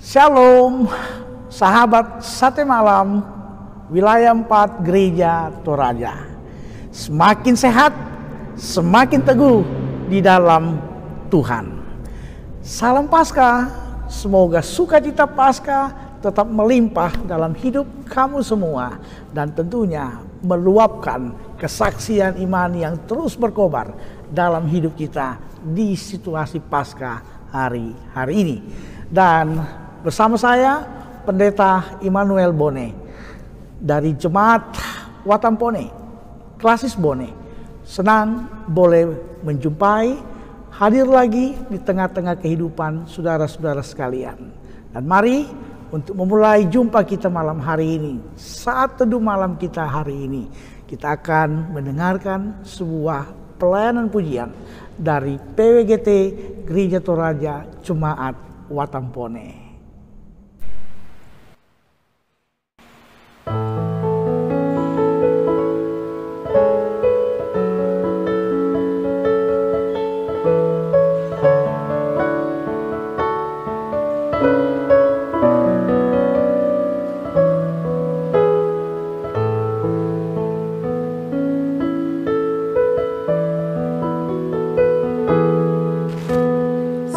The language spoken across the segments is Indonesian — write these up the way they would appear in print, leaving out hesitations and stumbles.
Shalom, sahabat Sate Malam, wilayah 4 Gereja Toraja. Semakin sehat, semakin teguh di dalam Tuhan. Salam Paskah, semoga sukacita Paskah tetap melimpah dalam hidup kamu semua. Dan tentunya meluapkan kesaksian iman yang terus berkobar dalam hidup kita di situasi Paskah hari ini. Dan bersama saya Pendeta Immanuel Bone dari Jemaat Watampone, Klasis Bone. Senang boleh menjumpai, hadir lagi di tengah-tengah kehidupan saudara-saudara sekalian. Dan mari untuk memulai jumpa kita malam hari ini, saat teduh malam kita hari ini, kita akan mendengarkan sebuah pelayanan pujian dari PWGT Gereja Toraja Jemaat Watampone.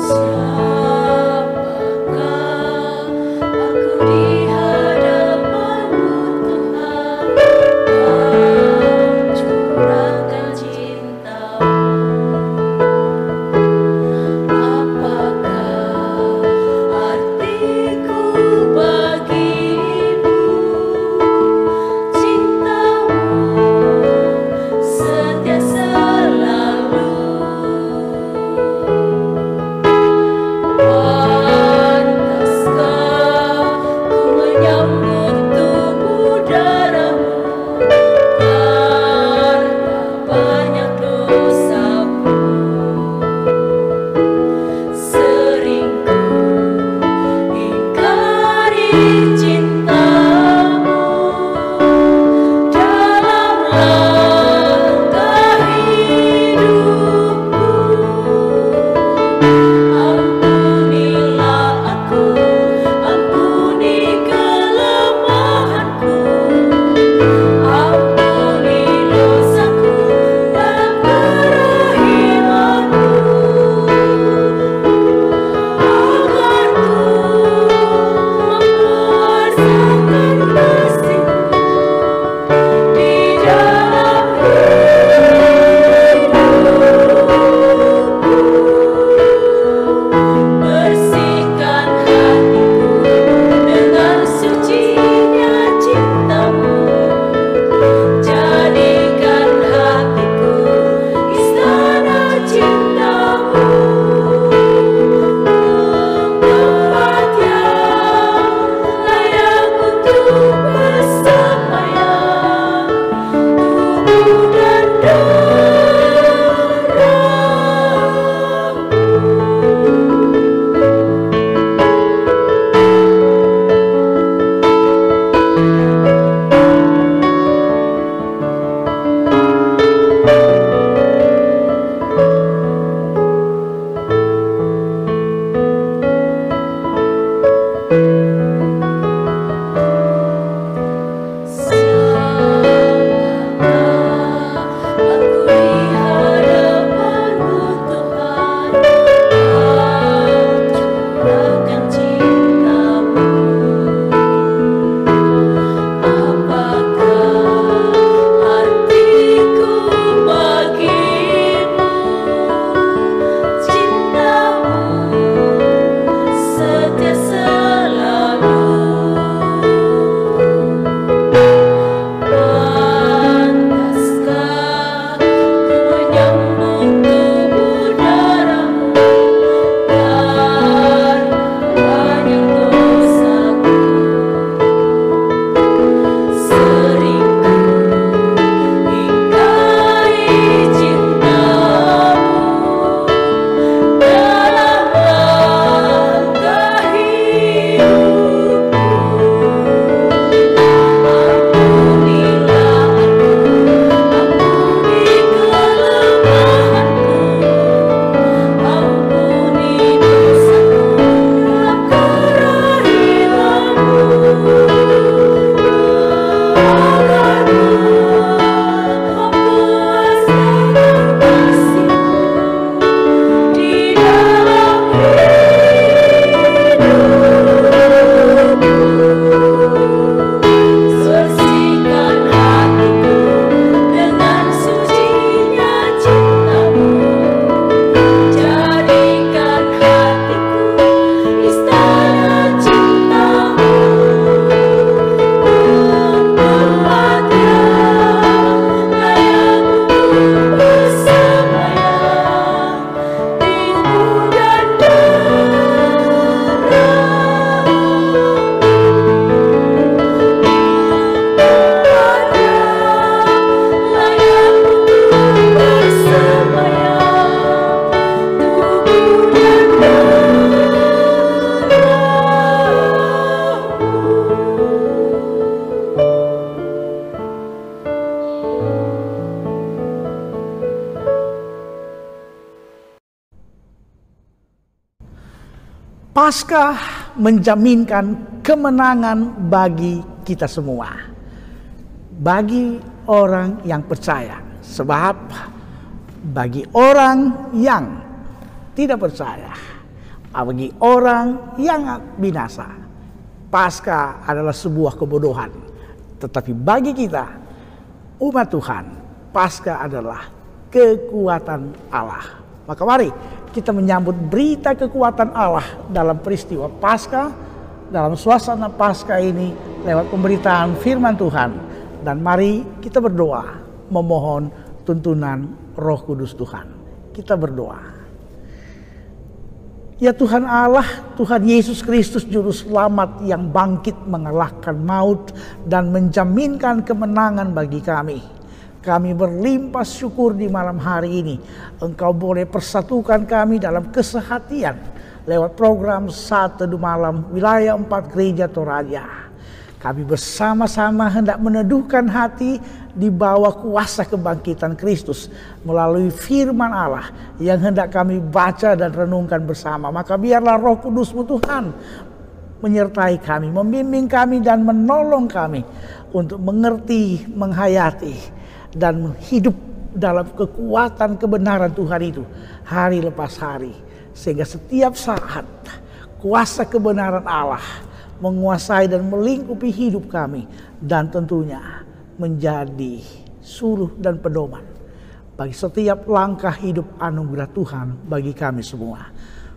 Siapakah Paskah menjaminkan kemenangan bagi kita semua, bagi orang yang percaya. Sebab bagi orang yang tidak percaya, bagi orang yang binasa, Paskah adalah sebuah kebodohan. Tetapi bagi kita, umat Tuhan, Paskah adalah kekuatan Allah. Maka mari kita menyambut berita kekuatan Allah dalam peristiwa Paskah, dalam suasana Paskah ini lewat pemberitaan firman Tuhan. Dan mari kita berdoa memohon tuntunan Roh Kudus Tuhan. Kita berdoa. Ya Tuhan Allah, Tuhan Yesus Kristus Juru Selamat yang bangkit mengalahkan maut dan menjaminkan kemenangan bagi kami. Kami berlimpah syukur di malam hari ini. Engkau boleh persatukan kami dalam kesehatian lewat program Saat Teduh Malam Wilayah 4 Gereja Toraja. Kami bersama-sama hendak meneduhkan hati di bawah kuasa kebangkitan Kristus melalui firman Allah yang hendak kami baca dan renungkan bersama. Maka biarlah Roh Kudus-Mu Tuhan menyertai kami, membimbing kami dan menolong kami untuk mengerti, menghayati dan hidup dalam kekuatan kebenaran Tuhan itu hari lepas hari. Sehingga setiap saat kuasa kebenaran Allah menguasai dan melingkupi hidup kami. Dan tentunya menjadi suluh dan pedoman bagi setiap langkah hidup anugerah Tuhan bagi kami semua.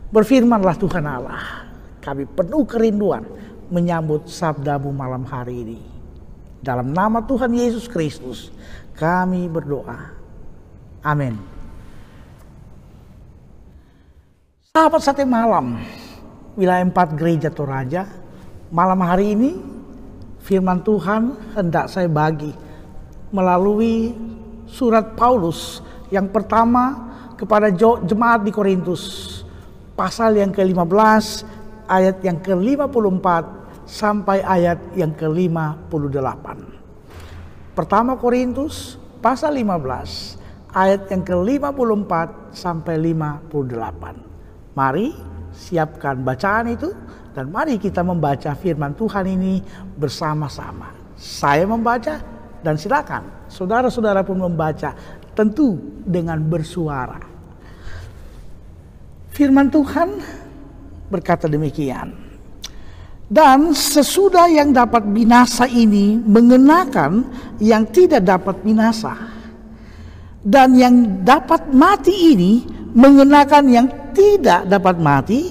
Berfirmanlah Tuhan Allah, kami penuh kerinduan menyambut sabda-Mu malam hari ini. Dalam nama Tuhan Yesus Kristus kami berdoa. Amin. Sahabat Sate Malam Wilayah 4 Gereja Toraja, malam hari ini firman Tuhan hendak saya bagi melalui surat Paulus yang pertama kepada jemaat di Korintus, pasal yang ke-15 ayat yang ke-54 sampai ayat yang ke-58. Pertama Korintus pasal 15 ayat yang ke-54 sampai 58. Mari siapkan bacaan itu dan mari kita membaca firman Tuhan ini bersama-sama. Saya membaca dan silakan saudara-saudara pun membaca, tentu dengan bersuara. Firman Tuhan berkata demikian. Dan sesudah yang dapat binasa ini mengenakan yang tidak dapat binasa, dan yang dapat mati ini mengenakan yang tidak dapat mati,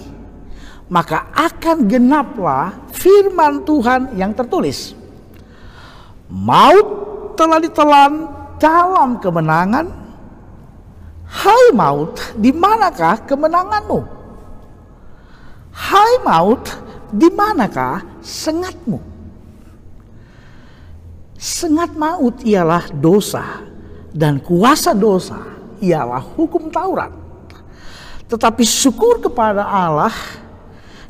maka akan genaplah firman Tuhan yang tertulis, maut telah ditelan dalam kemenangan. Hai maut, di manakah kemenanganmu? Hai maut, di manakah sengatmu? Sengat maut ialah dosa, dan kuasa dosa ialah hukum Taurat. Tetapi syukur kepada Allah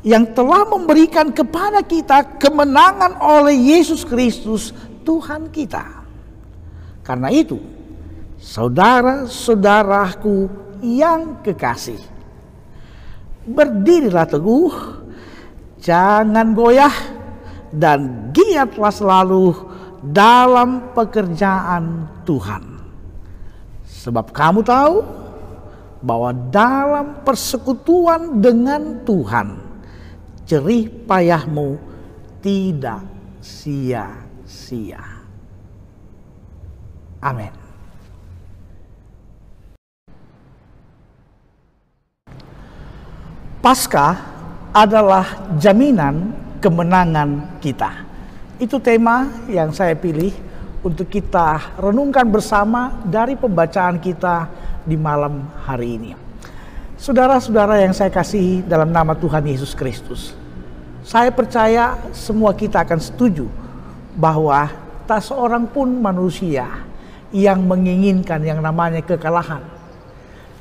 yang telah memberikan kepada kita kemenangan oleh Yesus Kristus Tuhan kita. Karena itu, saudara-saudaraku yang kekasih, berdirilah teguh, jangan goyah, dan giatlah selalu dalam pekerjaan Tuhan. Sebab kamu tahu bahwa dalam persekutuan dengan Tuhan, jerih payahmu tidak sia-sia. Amin. Paskah adalah jaminan kemenangan kita. Itu tema yang saya pilih untuk kita renungkan bersama dari pembacaan kita di malam hari ini. Saudara-saudara yang saya kasihi dalam nama Tuhan Yesus Kristus, saya percaya semua kita akan setuju bahwa tak seorang pun manusia yang menginginkan yang namanya kekalahan.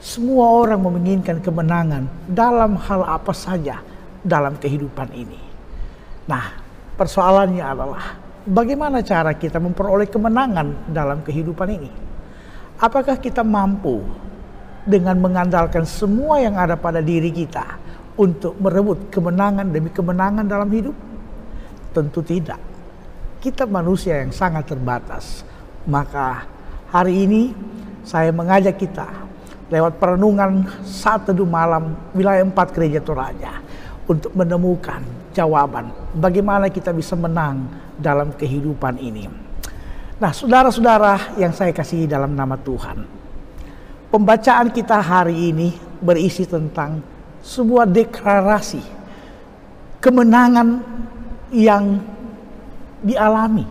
Semua orang menginginkan kemenangan dalam hal apa saja dalam kehidupan ini. Nah, persoalannya adalah bagaimana cara kita memperoleh kemenangan dalam kehidupan ini? Apakah kita mampu dengan mengandalkan semua yang ada pada diri kita untuk merebut kemenangan demi kemenangan dalam hidup? Tentu tidak. Kita manusia yang sangat terbatas. Maka hari ini saya mengajak kita lewat perenungan saat teduh malam wilayah 4 Gereja Toraja untuk menemukan jawaban bagaimana kita bisa menang dalam kehidupan ini. Nah, saudara-saudara yang saya kasihi dalam nama Tuhan, pembacaan kita hari ini berisi tentang sebuah deklarasi kemenangan yang dialami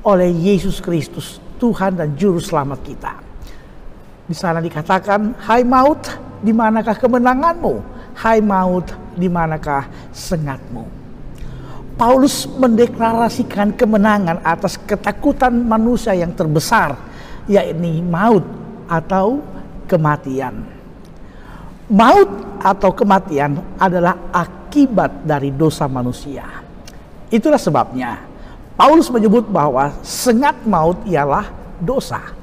oleh Yesus Kristus, Tuhan dan Juru Selamat kita. Di sana dikatakan, hai maut, di manakah kemenanganmu? Hai maut, di manakah sengatmu? Paulus mendeklarasikan kemenangan atas ketakutan manusia yang terbesar, yakni maut atau kematian. Maut atau kematian adalah akibat dari dosa manusia. Itulah sebabnya Paulus menyebut bahwa sengat maut ialah dosa.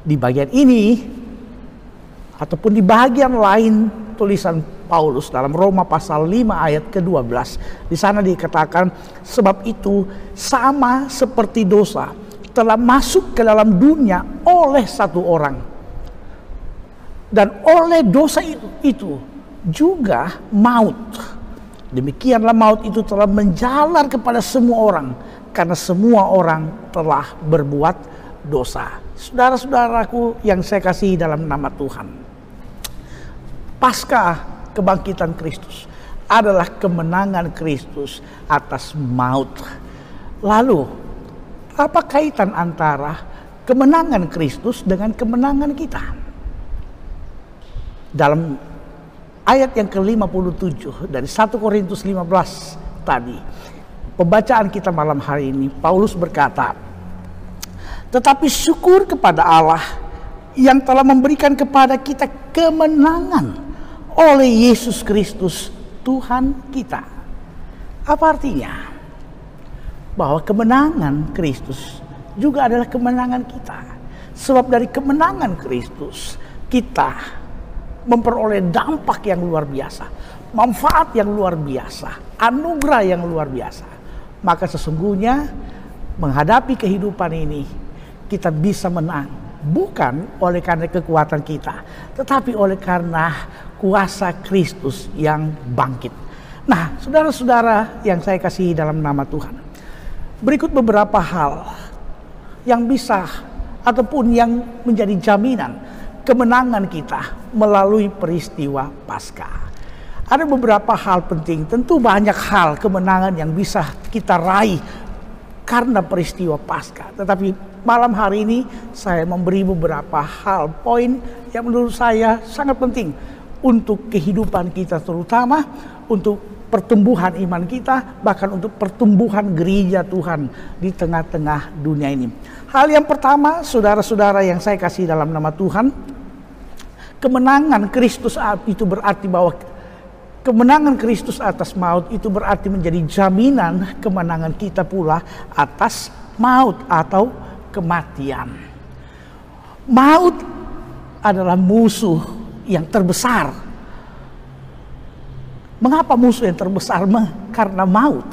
Di bagian ini ataupun di bagian lain tulisan Paulus dalam Roma pasal 5 ayat ke-12, di sana dikatakan, sebab itu sama seperti dosa telah masuk ke dalam dunia oleh satu orang, dan oleh dosa itu juga maut. Demikianlah maut itu telah menjalar kepada semua orang, karena semua orang telah berbuat dosa. Saudara-saudaraku yang saya kasihi dalam nama Tuhan, pasca kebangkitan Kristus adalah kemenangan Kristus atas maut. Lalu, apa kaitan antara kemenangan Kristus dengan kemenangan kita? Dalam ayat yang ke-57 dari 1 Korintus 15 tadi, pembacaan kita malam hari ini, Paulus berkata, tetapi syukur kepada Allah yang telah memberikan kepada kita kemenangan oleh Yesus Kristus Tuhan kita. Apa artinya? Bahwa kemenangan Kristus juga adalah kemenangan kita. Sebab dari kemenangan Kristus kita memperoleh dampak yang luar biasa, manfaat yang luar biasa, anugerah yang luar biasa. Maka sesungguhnya menghadapi kehidupan ini kita bisa menang, bukan oleh karena kekuatan kita, tetapi oleh karena kuasa Kristus yang bangkit. Nah, saudara-saudara yang saya kasihi dalam nama Tuhan, berikut beberapa hal yang bisa ataupun yang menjadi jaminan kemenangan kita melalui peristiwa Paskah. Ada beberapa hal penting, tentu banyak hal kemenangan yang bisa kita raih karena peristiwa Paskah. Tetapi malam hari ini saya memberi beberapa hal poin yang menurut saya sangat penting untuk kehidupan kita, terutama untuk pertumbuhan iman kita, bahkan untuk pertumbuhan gereja Tuhan di tengah-tengah dunia ini. Hal yang pertama, saudara-saudara yang saya kasih dalam nama Tuhan, kemenangan Kristus itu berarti bahwa kemenangan Kristus atas maut itu berarti menjadi jaminan kemenangan kita pula atas maut atau kematian. Maut adalah musuh yang terbesar. Mengapa musuh yang terbesar? Karena maut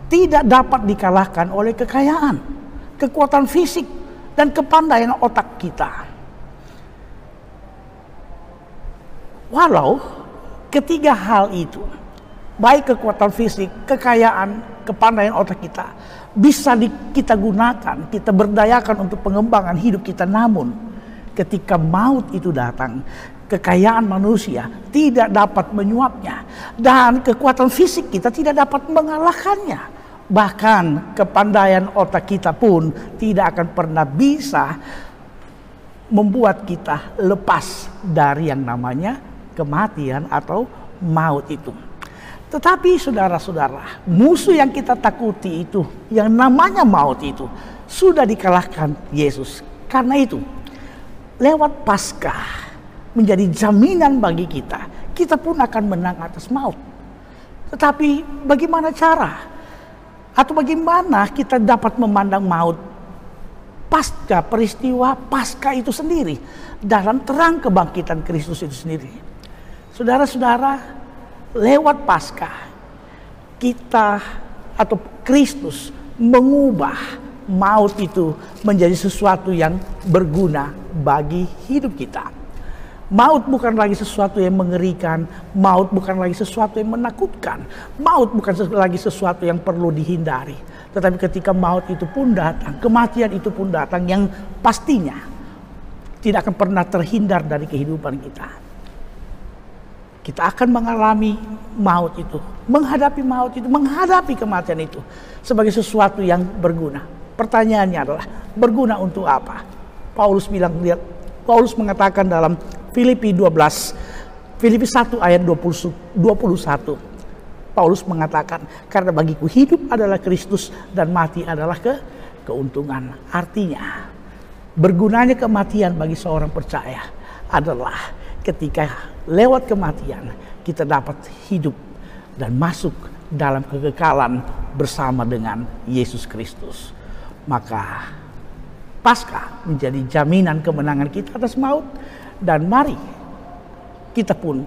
tidak dapat dikalahkan oleh kekayaan, kekuatan fisik, dan kepandaian otak kita. Walau ketiga hal itu, baik kekuatan fisik, kekayaan, kepandaian otak kita, bisa kita gunakan, kita berdayakan untuk pengembangan hidup kita, namun ketika maut itu datang, kekayaan manusia tidak dapat menyuapnya, dan kekuatan fisik kita tidak dapat mengalahkannya. Bahkan kepandaian otak kita pun tidak akan pernah bisa membuat kita lepas dari yang namanya kematian atau maut itu. Tetapi saudara-saudara, musuh yang kita takuti itu, yang namanya maut itu, sudah dikalahkan Yesus. Karena itu, lewat Paskah menjadi jaminan bagi kita, kita pun akan menang atas maut. Tetapi bagaimana cara? Atau bagaimana kita dapat memandang maut pasca peristiwa Paskah itu sendiri, dalam terang kebangkitan Kristus itu sendiri? Saudara-saudara, lewat Paskah kita atau Kristus mengubah maut itu menjadi sesuatu yang berguna bagi hidup kita. Maut bukan lagi sesuatu yang mengerikan, maut bukan lagi sesuatu yang menakutkan, maut bukan lagi sesuatu yang perlu dihindari. Tetapi ketika maut itu pun datang, kematian itu pun datang, yang pastinya tidak akan pernah terhindar dari kehidupan kita. Kita akan mengalami maut itu, menghadapi maut itu, menghadapi kematian itu sebagai sesuatu yang berguna. Pertanyaannya adalah, berguna untuk apa? Paulus mengatakan dalam Filipi 1 ayat 21. Paulus mengatakan, karena bagiku hidup adalah Kristus dan mati adalah keuntungan. Artinya, bergunanya kematian bagi seorang percaya adalah ketika lewat kematian kita dapat hidup dan masuk dalam kekekalan bersama dengan Yesus Kristus. Maka Paskah menjadi jaminan kemenangan kita atas maut, dan mari kita pun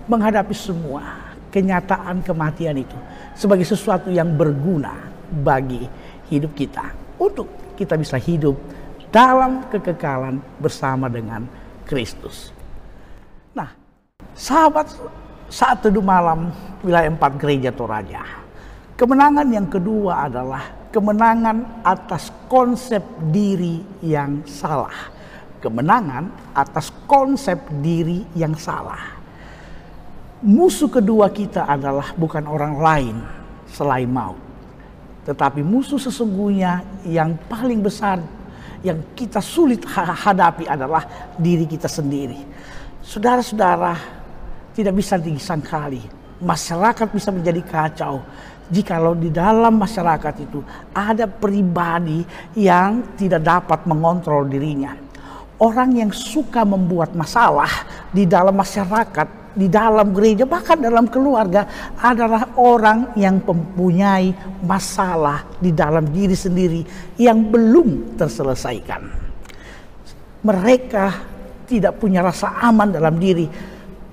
menghadapi semua kenyataan kematian itu sebagai sesuatu yang berguna bagi hidup kita, untuk kita bisa hidup dalam kekekalan bersama dengan Kristus. Nah, sahabat, saat teduh malam wilayah 4 Gereja Toraja, kemenangan yang kedua adalah kemenangan atas konsep diri yang salah. Kemenangan atas konsep diri yang salah. Musuh kedua kita adalah bukan orang lain selain maut, tetapi musuh sesungguhnya yang paling besar yang kita sulit hadapi adalah diri kita sendiri. Saudara-saudara, tidak bisa disangkali masyarakat bisa menjadi kacau jikalau di dalam masyarakat itu ada pribadi yang tidak dapat mengontrol dirinya. Orang yang suka membuat masalah di dalam masyarakat, di dalam gereja, bahkan dalam keluarga adalah orang yang mempunyai masalah di dalam diri sendiri yang belum terselesaikan. Mereka tidak punya rasa aman dalam diri.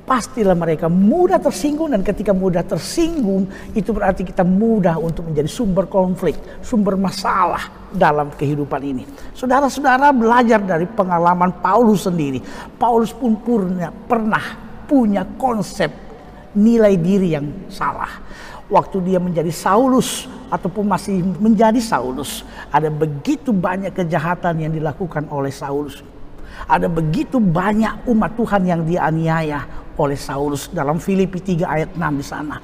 Pastilah mereka mudah tersinggung, dan ketika mudah tersinggung itu berarti kita mudah untuk menjadi sumber konflik, sumber masalah dalam kehidupan ini. Saudara-saudara, belajar dari pengalaman Paulus sendiri. Paulus pun pernah punya konsep nilai diri yang salah. Waktu dia menjadi Saulus ataupun masih menjadi Saulus, ada begitu banyak kejahatan yang dilakukan oleh Saulus. Ada begitu banyak umat Tuhan yang dianiaya oleh Saulus. Dalam Filipi 3 ayat 6 di sana.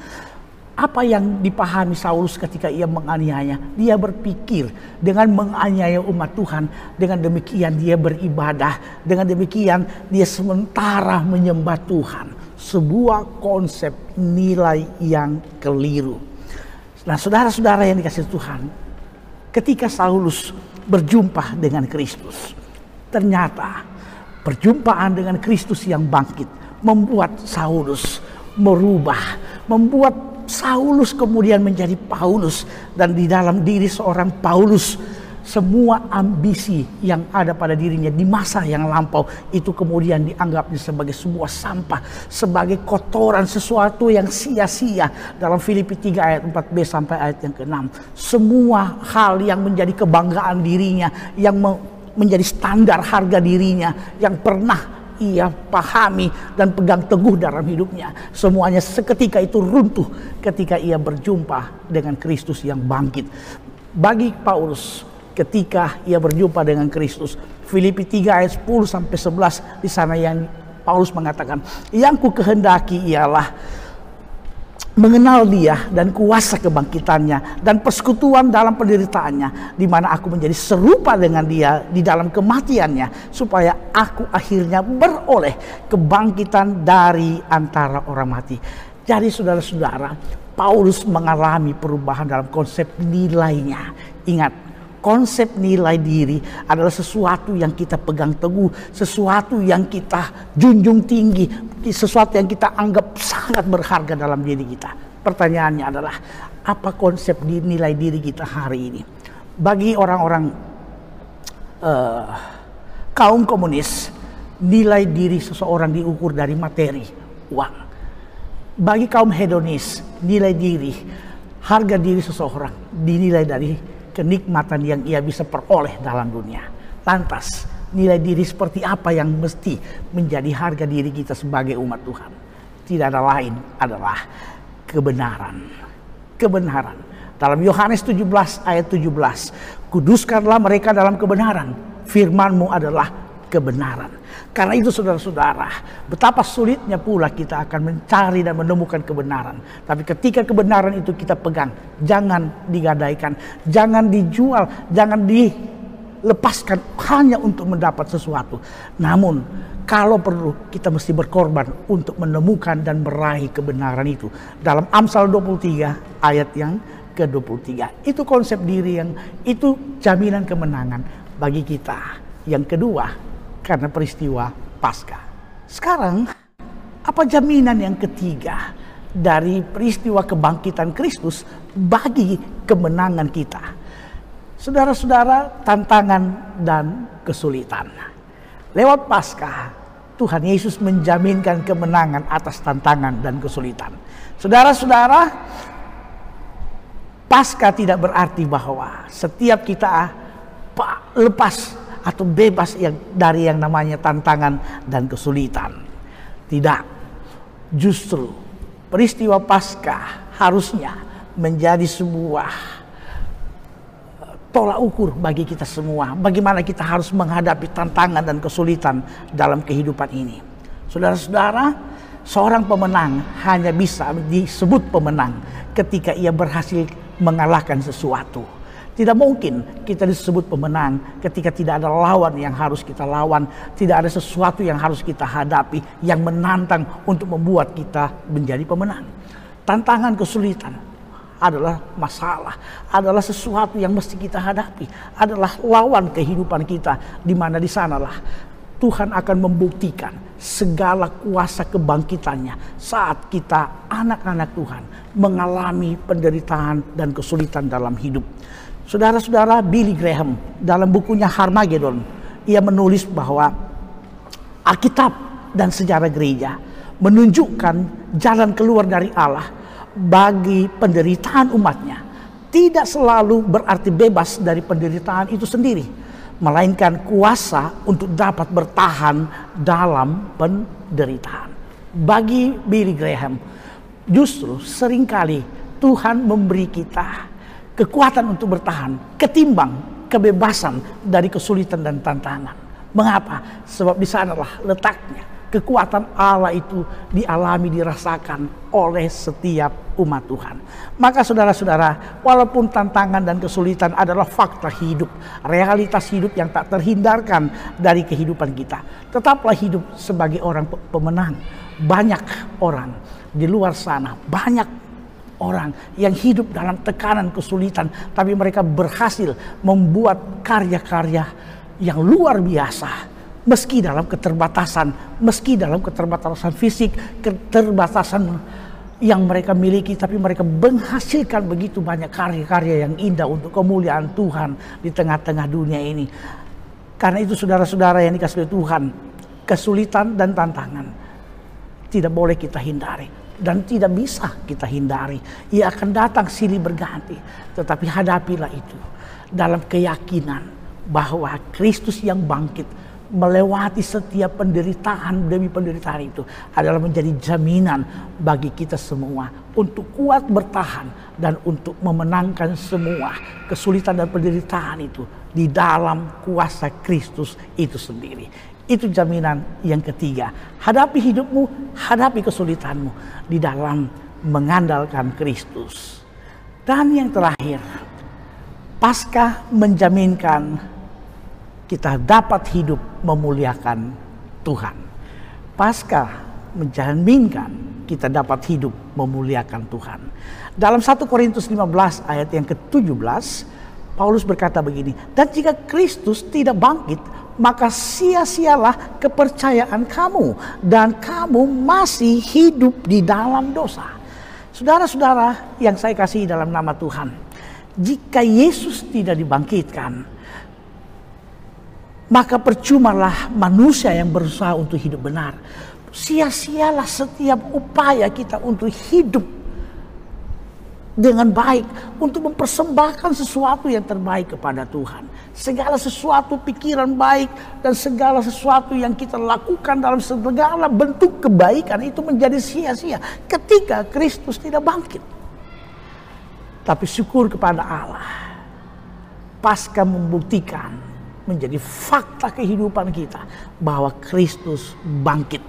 Apa yang dipahami Saulus ketika ia menganiaya? Dia berpikir dengan menganiaya umat Tuhan, dengan demikian dia beribadah, dengan demikian dia sementara menyembah Tuhan. Sebuah konsep nilai yang keliru. Nah, saudara-saudara yang dikasihi Tuhan, ketika Saulus berjumpa dengan Kristus, ternyata perjumpaan dengan Kristus yang bangkit membuat Saulus merubah, membuat Saulus kemudian menjadi Paulus, dan di dalam diri seorang Paulus semua ambisi yang ada pada dirinya di masa yang lampau itu kemudian dianggapnya sebagai sebuah sampah, sebagai kotoran, sesuatu yang sia-sia. Dalam Filipi 3 ayat 4b sampai ayat yang ke-6, semua hal yang menjadi kebanggaan dirinya, yang menjadi standar harga dirinya, yang pernah ia pahami dan pegang teguh dalam hidupnya, semuanya seketika itu runtuh ketika ia berjumpa dengan Kristus yang bangkit. Bagi Paulus, ketika ia berjumpa dengan Kristus, Filipi 3 ayat 10 sampai 11 di sana yang Paulus mengatakan, yang ku kehendaki ialah mengenal dia dan kuasa kebangkitannya dan persekutuan dalam penderitaannya, di mana aku menjadi serupa dengan dia di dalam kematiannya, supaya aku akhirnya beroleh kebangkitan dari antara orang mati. Jadi saudara-saudara, Paulus mengalami perubahan dalam konsep nilainya. Ingat, konsep nilai diri adalah sesuatu yang kita pegang teguh, sesuatu yang kita junjung tinggi, sesuatu yang kita anggap sangat berharga dalam diri kita. Pertanyaannya adalah, apa konsep nilai diri kita hari ini? Bagi orang-orang kaum komunis, nilai diri seseorang diukur dari materi, uang. Bagi kaum hedonis, nilai diri, harga diri seseorang dinilai dari kenikmatan yang ia bisa peroleh dalam dunia. Lantas, nilai diri seperti apa yang mesti menjadi harga diri kita sebagai umat Tuhan? Tidak ada lain adalah kebenaran. Kebenaran. Dalam Yohanes 17 ayat 17, kuduskanlah mereka dalam kebenaran. Firman-Mu adalah kebenaran. Karena itu saudara-saudara, betapa sulitnya pula kita akan mencari dan menemukan kebenaran. Tapi ketika kebenaran itu kita pegang, jangan digadaikan, jangan dijual, jangan dilepaskan hanya untuk mendapat sesuatu. Namun kalau perlu kita mesti berkorban untuk menemukan dan meraih kebenaran itu. Dalam Amsal 23 ayat yang ke-23. Itu konsep diri yang itu jaminan kemenangan bagi kita. Yang kedua, karena peristiwa Paskah. Sekarang, apa jaminan yang ketiga dari peristiwa kebangkitan Kristus bagi kemenangan kita? Saudara-saudara, tantangan dan kesulitan. Lewat Paskah, Tuhan Yesus menjaminkan kemenangan atas tantangan dan kesulitan. Saudara-saudara, Paskah tidak berarti bahwa setiap kita lepas atau bebas dari yang namanya tantangan dan kesulitan. Tidak. Justru peristiwa Paskah harusnya menjadi sebuah tolak ukur bagi kita semua. Bagaimana kita harus menghadapi tantangan dan kesulitan dalam kehidupan ini. Saudara-saudara, seorang pemenang hanya bisa disebut pemenang ketika ia berhasil mengalahkan sesuatu. Tidak mungkin kita disebut pemenang ketika tidak ada lawan yang harus kita lawan. Tidak ada sesuatu yang harus kita hadapi yang menantang untuk membuat kita menjadi pemenang. Tantangan kesulitan adalah masalah, adalah sesuatu yang mesti kita hadapi, adalah lawan kehidupan kita, di mana di sanalah Tuhan akan membuktikan segala kuasa kebangkitannya saat kita anak-anak Tuhan mengalami penderitaan dan kesulitan dalam hidup. Saudara-saudara, Billy Graham dalam bukunya Harmagedon, ia menulis bahwa Alkitab dan sejarah gereja menunjukkan jalan keluar dari Allah bagi penderitaan umatnya. Tidak selalu berarti bebas dari penderitaan itu sendiri, melainkan kuasa untuk dapat bertahan dalam penderitaan. Bagi Billy Graham, justru seringkali Tuhan memberi kita kekuatan untuk bertahan ketimbang kebebasan dari kesulitan dan tantangan. Mengapa? Sebab di sanalah letaknya kekuatan Allah itu dialami, dirasakan oleh setiap umat Tuhan. Maka saudara-saudara, walaupun tantangan dan kesulitan adalah fakta hidup, realitas hidup yang tak terhindarkan dari kehidupan kita, tetaplah hidup sebagai orang pemenang. Banyak orang di luar sana, banyak orang yang hidup dalam tekanan kesulitan, tapi mereka berhasil membuat karya-karya yang luar biasa. Meski dalam keterbatasan fisik, keterbatasan yang mereka miliki, tapi mereka menghasilkan begitu banyak karya-karya yang indah untuk kemuliaan Tuhan di tengah-tengah dunia ini. Karena itu saudara-saudara yang dikasihi Tuhan, kesulitan dan tantangan tidak boleh kita hindari. Dan tidak bisa kita hindari. Ia akan datang silih berganti. Tetapi hadapilah itu dalam keyakinan bahwa Kristus yang bangkit melewati setiap penderitaan demi penderitaan itu adalah menjadi jaminan bagi kita semua untuk kuat bertahan dan untuk memenangkan semua kesulitan dan penderitaan itu di dalam kuasa Kristus itu sendiri. Itu jaminan yang ketiga. Hadapi hidupmu, hadapi kesulitanmu di dalam mengandalkan Kristus. Dan yang terakhir, Paskah menjaminkan kita dapat hidup memuliakan Tuhan. Paskah menjaminkan kita dapat hidup memuliakan Tuhan. Dalam 1 Korintus 15 ayat yang ke-17, Paulus berkata begini, dan jika Kristus tidak bangkit, maka sia-sialah kepercayaan kamu dan kamu masih hidup di dalam dosa. Saudara-saudara yang saya kasihi dalam nama Tuhan, jika Yesus tidak dibangkitkan, maka percumalah manusia yang berusaha untuk hidup benar. Sia-sialah setiap upaya kita untuk hidup dengan baik, untuk mempersembahkan sesuatu yang terbaik kepada Tuhan. Segala sesuatu pikiran baik dan segala sesuatu yang kita lakukan dalam segala bentuk kebaikan itu menjadi sia-sia ketika Kristus tidak bangkit. Tapi syukur kepada Allah, Paskah membuktikan menjadi fakta kehidupan kita bahwa Kristus bangkit.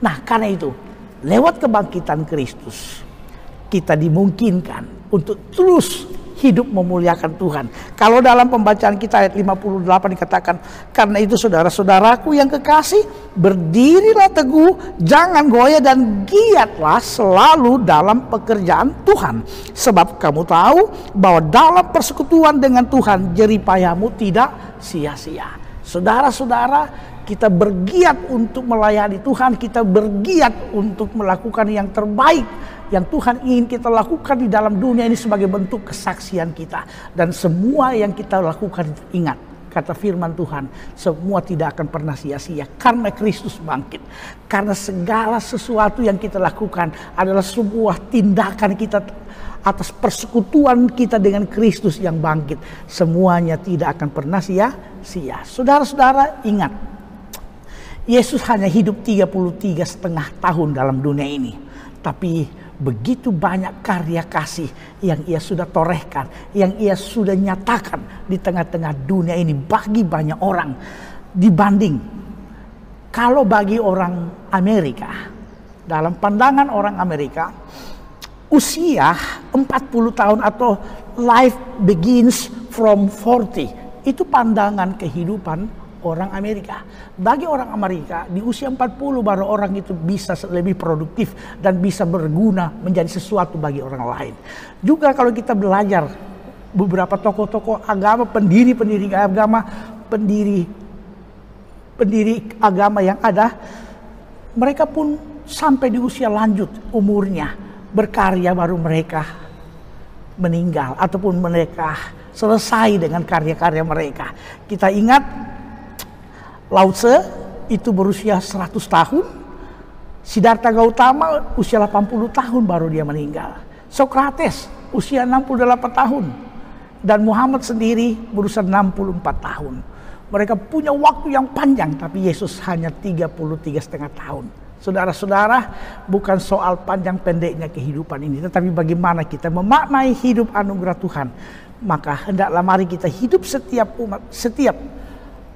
Nah, karena itu lewat kebangkitan Kristus kita dimungkinkan untuk terus hidup memuliakan Tuhan. Kalau dalam pembacaan kita ayat 58 dikatakan, karena itu saudara-saudaraku yang kekasih, berdirilah teguh, jangan goyah dan giatlah selalu dalam pekerjaan Tuhan. Sebab kamu tahu bahwa dalam persekutuan dengan Tuhan jeripayamu tidak sia-sia. Saudara-saudara, kita bergiat untuk melayani Tuhan, kita bergiat untuk melakukan yang terbaik yang Tuhan ingin kita lakukan di dalam dunia ini sebagai bentuk kesaksian kita. Dan semua yang kita lakukan, ingat, kata firman Tuhan, semua tidak akan pernah sia-sia karena Kristus bangkit. Karena segala sesuatu yang kita lakukan adalah sebuah tindakan kita atas persekutuan kita dengan Kristus yang bangkit. Semuanya tidak akan pernah sia-sia. Saudara-saudara, ingat, Yesus hanya hidup 33,5 tahun dalam dunia ini. Tapi begitu banyak karya kasih yang ia sudah torehkan, yang ia sudah nyatakan di tengah-tengah dunia ini bagi banyak orang. Dibanding, kalau bagi orang Amerika, dalam pandangan orang Amerika, usia 40 tahun atau life begins from 40, itu pandangan kehidupan orang Amerika. Bagi orang Amerika, di usia 40 baru orang itu bisa lebih produktif dan bisa berguna menjadi sesuatu bagi orang lain. Juga kalau kita belajar beberapa tokoh-tokoh agama, pendiri agama yang ada, mereka pun sampai di usia lanjut umurnya berkarya baru mereka meninggal ataupun mereka selesai dengan karya-karya mereka. Kita ingat Lao Tse itu berusia 100 tahun. Siddhartha Gautama usia 80 tahun baru dia meninggal. Socrates usia 68 tahun. Dan Muhammad sendiri berusia 64 tahun. Mereka punya waktu yang panjang, tapi Yesus hanya 33,5 tahun. Saudara-saudara, bukan soal panjang pendeknya kehidupan ini, tetapi bagaimana kita memaknai hidup anugerah Tuhan. Maka hendaklah mari kita hidup setiap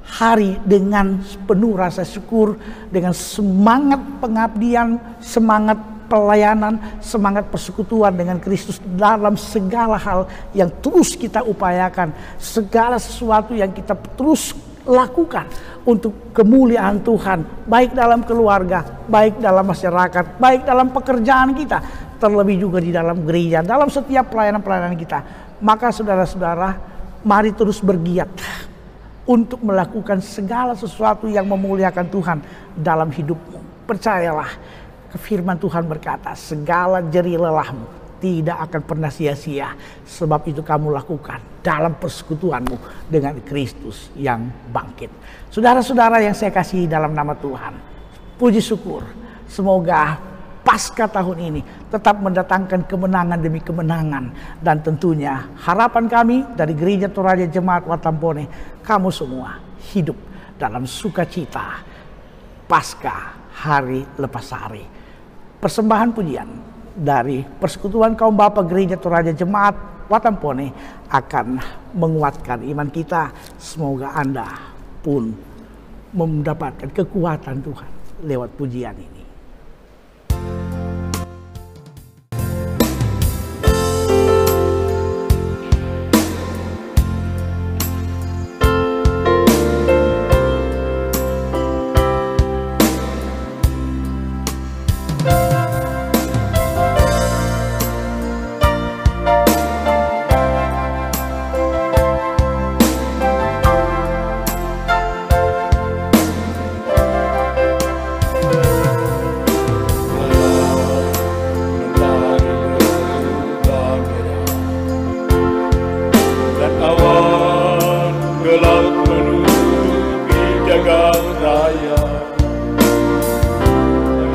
hari dengan penuh rasa syukur, dengan semangat pengabdian, semangat pelayanan, semangat persekutuan dengan Kristus dalam segala hal yang terus kita upayakan, segala sesuatu yang kita terus lakukan untuk kemuliaan Tuhan, baik dalam keluarga, baik dalam masyarakat, baik dalam pekerjaan kita, terlebih juga di dalam gereja, dalam setiap pelayanan-pelayanan kita. Maka saudara-saudara, mari terus bergiat untuk melakukan segala sesuatu yang memuliakan Tuhan dalam hidupmu. Percayalah, firman Tuhan berkata, segala jerih lelahmu tidak akan pernah sia-sia. Sebab itu kamu lakukan dalam persekutuanmu dengan Kristus yang bangkit. Saudara-saudara yang saya kasihi dalam nama Tuhan, puji syukur, semoga Paskah tahun ini tetap mendatangkan kemenangan demi kemenangan. Dan tentunya harapan kami dari Gereja Toraja Jemaat Watampone, kamu semua hidup dalam sukacita Paskah hari lepas hari. Persembahan pujian dari Persekutuan Kaum Bapa Gereja Toraja Jemaat Watampone akan menguatkan iman kita. Semoga Anda pun mendapatkan kekuatan Tuhan lewat pujian ini.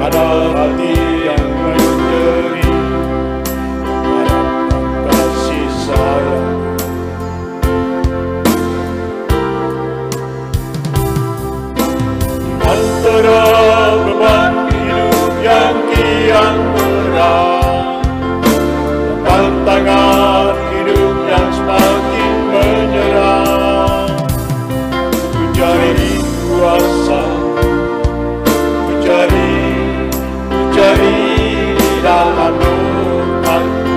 ada hati yang menjeri mengharapkan kasih sayang. Antara beban hidup yang kian berat, tantangan hidup yang semakin menyerang, ku cari kuasa, ku cari dalam doaku.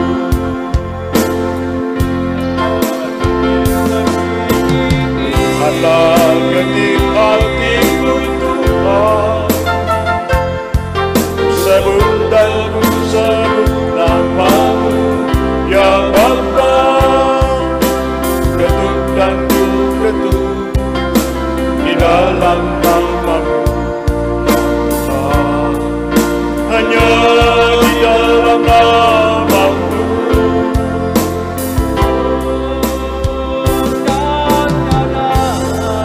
Allah ketik hatiku Tuhan, sebut dan ku sebut namamu ya Bapa, ketuk dan ku ketuk di dalam namamu ya Tuhan, hanya di dalam namamu.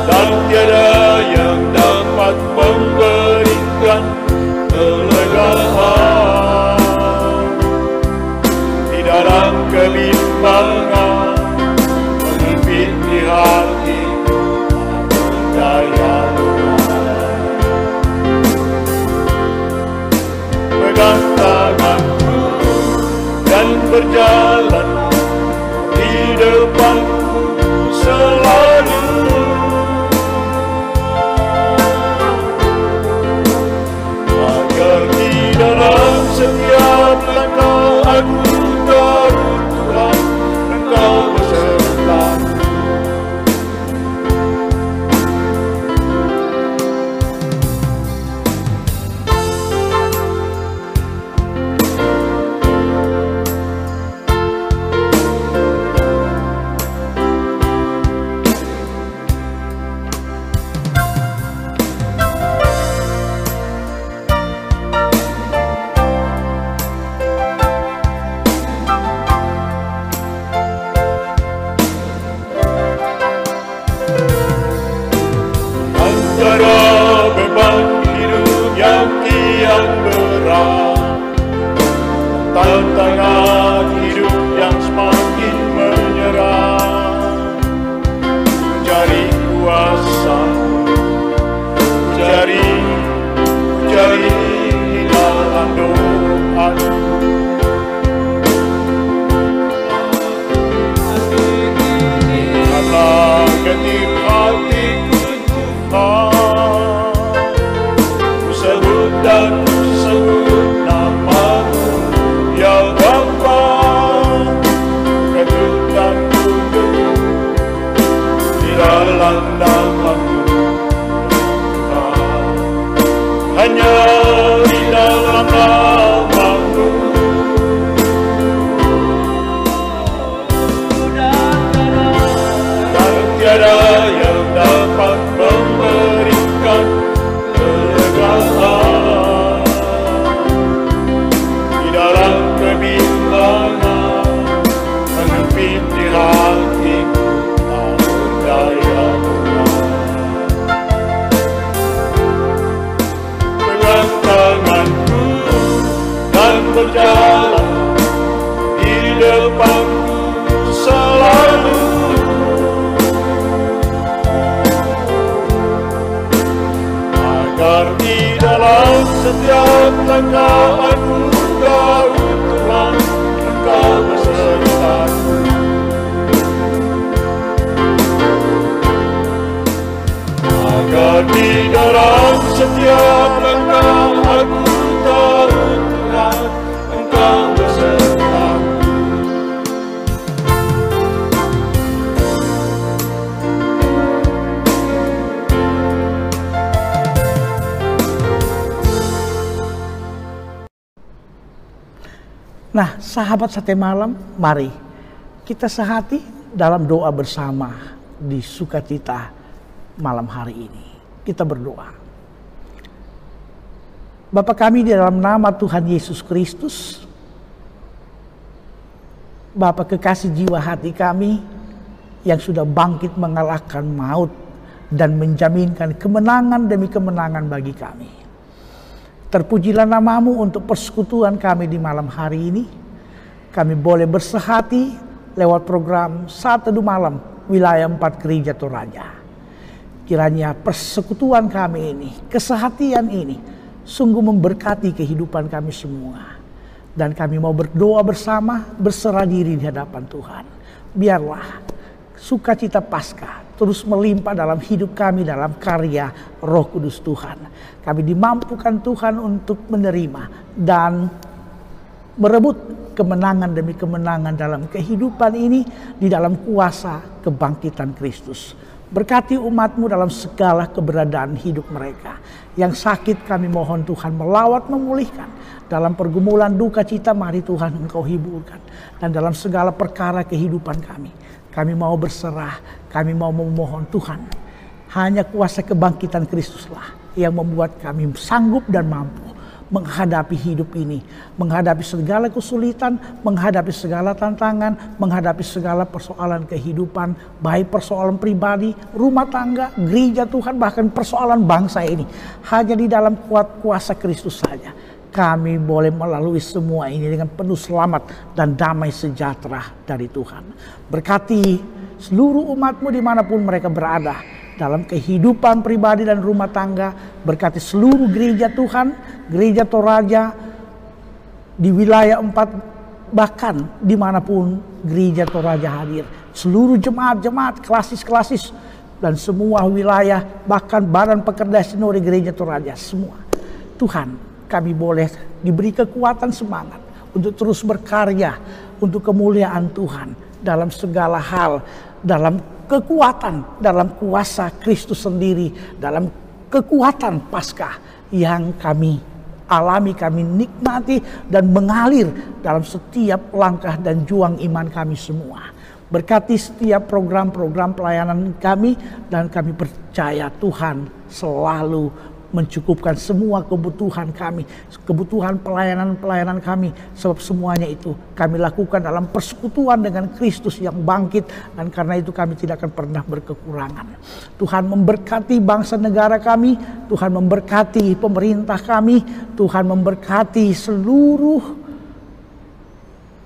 Dan tiada yang dapat memberikan kelegaan di dalam kebimbangan, memimpin di hatiku daya Tuhan. Pegang tanganku dan berjalan di depanku selalu, agar di dalam setiap langkah aku tahu Tuhan Engkau besertaku. Antara beban hidup yang kian berat, tantangan hidup yang semakin menyerang, cari kuasa, cari dalam doaku. Allah ketik hatiku Tuhan, ku sebut dan ku sebut namamu ya Bapa, ketuk dan ku ketuk di dalam namamu Tuhan, hanya di dalam namamu. Dan tiada yang dapat memberikan kelegaan di dalam kebimbangan, memimpin di hatiku namun daya Tuhan. Pegang tanganku dan berjalan di depanku selalu, agar di dalam setiap langkah aku tahu Tuhan Engkau besertaku. Agar di dalam setiap langkah aku tahu Tuhan Engkau besertaku. Nah, sahabat Sate Malam, mari kita sehati dalam doa bersama di sukacita malam hari ini. Kita berdoa. Bapa kami di dalam nama Tuhan Yesus Kristus, Bapa kekasih jiwa hati kami yang sudah bangkit mengalahkan maut dan menjaminkan kemenangan demi kemenangan bagi kami. Terpujilah nama-Mu untuk persekutuan kami di malam hari ini. Kami boleh bersehati lewat program Saat Teduh Malam Wilayah 4 Gereja Toraja. Kiranya persekutuan kami ini, kesehatian ini sungguh memberkati kehidupan kami semua. Dan kami mau berdoa bersama, berserah diri di hadapan Tuhan. Biarlah sukacita Paskah terus melimpah dalam hidup kami dalam karya Roh Kudus Tuhan. Kami dimampukan Tuhan untuk menerima dan merebut kemenangan demi kemenangan dalam kehidupan ini di dalam kuasa kebangkitan Kristus. Berkati umat-Mu dalam segala keberadaan hidup mereka. Yang sakit kami mohon Tuhan melawat memulihkan. Dalam pergumulan duka cita mari Tuhan Engkau hiburkan. Dan dalam segala perkara kehidupan kami mau berserah, kami mau memohon Tuhan. Hanya kuasa kebangkitan Kristuslah yang membuat kami sanggup dan mampu menghadapi hidup ini, menghadapi segala kesulitan, menghadapi segala tantangan, menghadapi segala persoalan kehidupan, baik persoalan pribadi, rumah tangga, gereja Tuhan, bahkan persoalan bangsa ini. Hanya di dalam kuasa Kristus saja kami boleh melalui semua ini dengan penuh selamat dan damai sejahtera dari Tuhan. Berkati seluruh umat-Mu dimanapun mereka berada, dalam kehidupan pribadi dan rumah tangga. Berkati seluruh gereja Tuhan, gereja Toraja di wilayah 4, bahkan dimanapun gereja Toraja hadir. Seluruh jemaat-jemaat, klasis-klasis, dan semua wilayah, bahkan badan pekerja sinode gereja Toraja, semua. Tuhan, kami boleh diberi kekuatan semangat untuk terus berkarya untuk kemuliaan Tuhan dalam segala hal, dalam kekuatan, dalam kuasa Kristus sendiri, dalam kekuatan Paskah yang kami alami, kami nikmati dan mengalir dalam setiap langkah dan juang iman kami semua. Berkati setiap program-program pelayanan kami, dan kami percaya Tuhan selalu mencukupkan semua kebutuhan kami, kebutuhan pelayanan-pelayanan kami. Sebab semuanya itu kami lakukan dalam persekutuan dengan Kristus yang bangkit. Dan karena itu kami tidak akan pernah berkekurangan. Tuhan memberkati bangsa negara kami, Tuhan memberkati pemerintah kami, Tuhan memberkati seluruh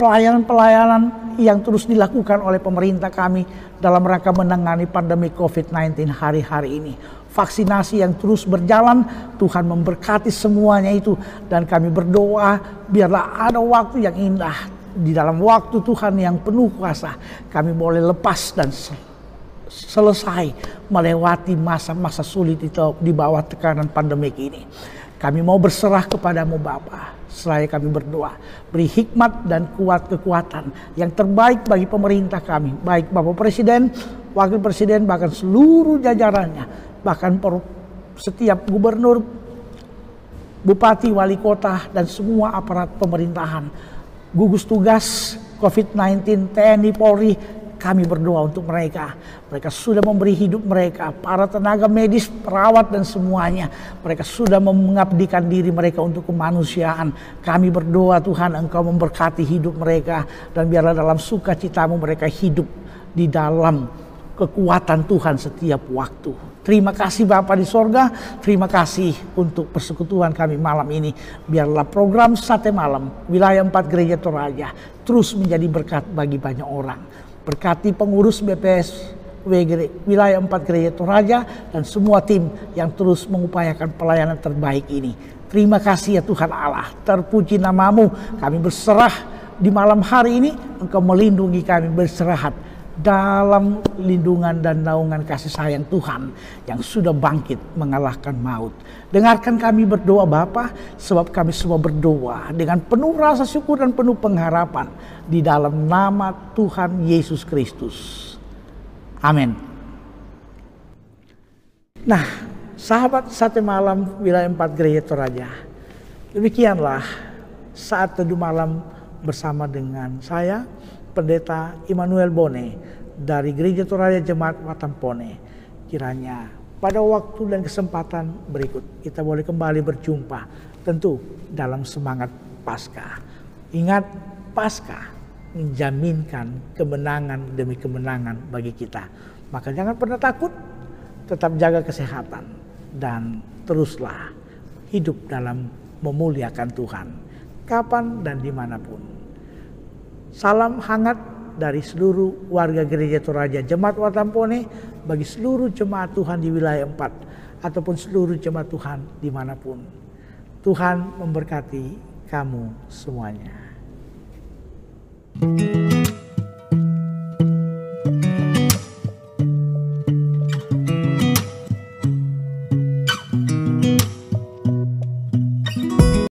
pelayanan-pelayanan yang terus dilakukan oleh pemerintah kami dalam rangka menangani pandemi COVID-19 hari-hari ini. Vaksinasi yang terus berjalan, Tuhan memberkati semuanya itu. Dan kami berdoa biarlah ada waktu yang indah. Di dalam waktu Tuhan yang penuh kuasa, kami boleh lepas dan selesai melewati masa-masa sulit itu di bawah tekanan pandemik ini. Kami mau berserah kepadamu Bapa. Seraya kami berdoa, beri hikmat dan kuat kekuatan yang terbaik bagi pemerintah kami, baik Bapak Presiden, Wakil Presiden, bahkan seluruh jajarannya, bahkan setiap gubernur, bupati, wali kota, dan semua aparat pemerintahan, gugus tugas COVID-19, TNI, Polri. Kami berdoa untuk mereka. Mereka sudah memberi hidup mereka, para tenaga medis, perawat, dan semuanya. Mereka sudah mengabdikan diri mereka untuk kemanusiaan. Kami berdoa Tuhan Engkau memberkati hidup mereka. Dan biarlah dalam sukacitamu mereka hidup di dalam kekuatan Tuhan setiap waktu. Terima kasih Bapa di sorga. Terima kasih untuk persekutuan kami malam ini. Biarlah program Sate Malam Wilayah 4 Gereja Toraja terus menjadi berkat bagi banyak orang. Berkati pengurus BPS Wilayah 4 Gereja Toraja dan semua tim yang terus mengupayakan pelayanan terbaik ini. Terima kasih ya Tuhan Allah. Terpuji nama-Mu. Kami berserah di malam hari ini. Engkau melindungi kami beristirahat dalam lindungan dan naungan kasih sayang Tuhan yang sudah bangkit mengalahkan maut. Dengarkan kami berdoa Bapa, sebab kami semua berdoa dengan penuh rasa syukur dan penuh pengharapan di dalam nama Tuhan Yesus Kristus. Amin. Nah, sahabat Sate Malam Wilayah 4 Gereja Toraja, demikianlah saat teduh malam bersama dengan saya, Pendeta Immanuel Bone dari Gereja Toraja Jemaat Watampone. Kiranya pada waktu dan kesempatan berikut kita boleh kembali berjumpa, tentu dalam semangat Paskah. Ingat, Paskah menjaminkan kemenangan demi kemenangan bagi kita. Maka jangan pernah takut, tetap jaga kesehatan dan teruslah hidup dalam memuliakan Tuhan, kapan dan dimanapun. Salam hangat dari seluruh warga Gereja Toraja Jemaat Watampone bagi seluruh jemaat Tuhan di wilayah 4 ataupun seluruh jemaat Tuhan dimanapun. Tuhan memberkati kamu semuanya.